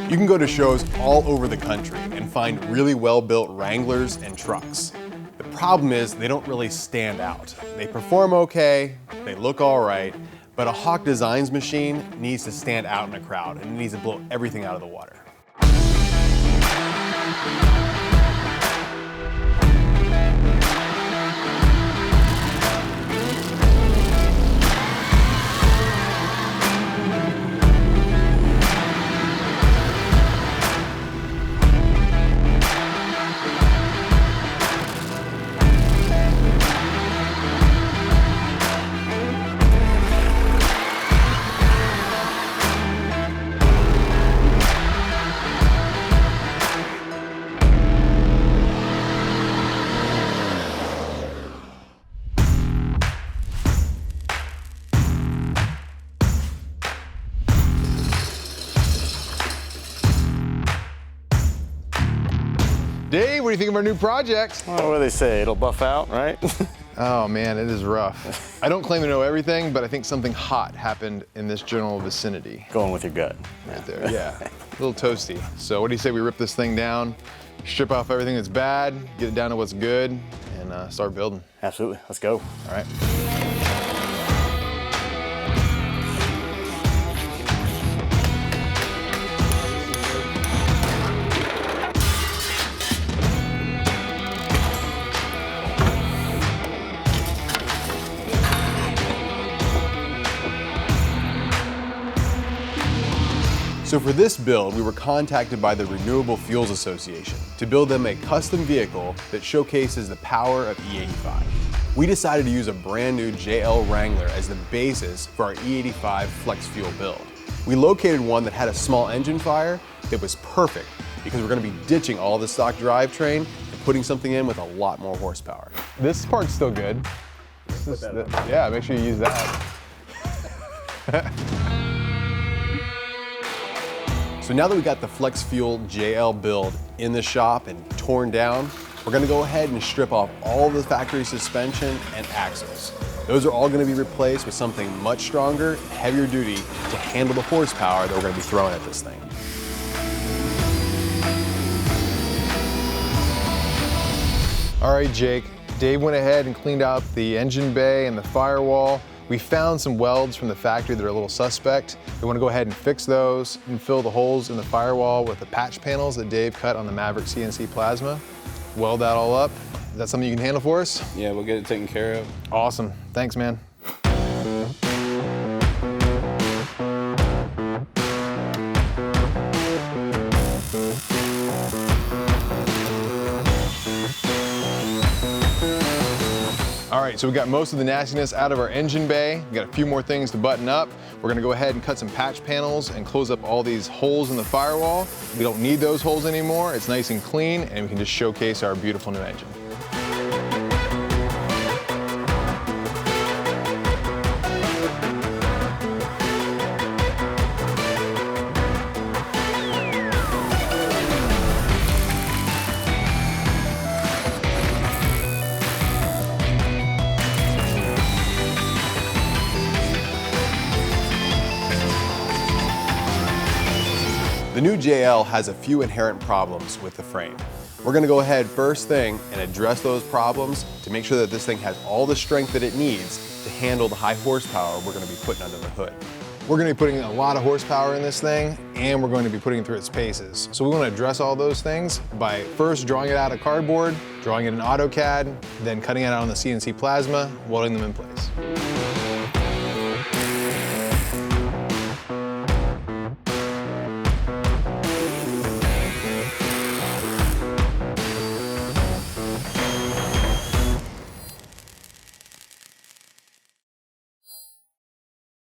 You can go to shows all over the country and find really well-built Wranglers and trucks. The problem is they don't really stand out. They perform okay, they look all right, but a Hauk Designs machine needs to stand out in a crowd and it needs to blow everything out of the water. Dave, what do you think of our new project? Well, what do they say? It'll buff out, right? Oh man, it is rough. I don't claim to know everything, but I think something hot happened in this general vicinity. Going with your gut. Right there, yeah. A little toasty. So what do you say we rip this thing down, strip off everything that's bad, get it down to what's good, and start building? Absolutely, let's go. All right. So for this build, we were contacted by the Renewable Fuels Association to build them a custom vehicle that showcases the power of E85. We decided to use a brand new JL Wrangler as the basis for our E85 flex fuel build. We located one that had a small engine fire that was perfect because we're going to be ditching all the stock drivetrain and putting something in with a lot more horsepower. This part's still good. Yeah, make sure you use that. So now that we got the flex fuel JL build in the shop and torn down, we're gonna go ahead and strip off all the factory suspension and axles. Those are all gonna be replaced with something much stronger, heavier duty to handle the horsepower that we're gonna be throwing at this thing. All right, Jake. Dave went ahead and cleaned out the engine bay and the firewall. We found some welds from the factory that are a little suspect. We want to go ahead and fix those and fill the holes in the firewall with the patch panels that Dave cut on the Maverick CNC plasma. Weld that all up. Is that something you can handle for us? Yeah, we'll get it taken care of. Awesome. Thanks, man. All right, so we got most of the nastiness out of our engine bay. We got a few more things to button up. We're gonna go ahead and cut some patch panels and close up all these holes in the firewall. We don't need those holes anymore. It's nice and clean, and we can just showcase our beautiful new engine. The new JL has a few inherent problems with the frame. We're gonna go ahead first thing and address those problems to make sure that this thing has all the strength that it needs to handle the high horsepower we're gonna be putting under the hood. We're gonna be putting a lot of horsepower in this thing, and we're going to be putting it through its paces. So we wanna address all those things by first drawing it out of cardboard, drawing it in AutoCAD, then cutting it out on the CNC plasma, welding them in place.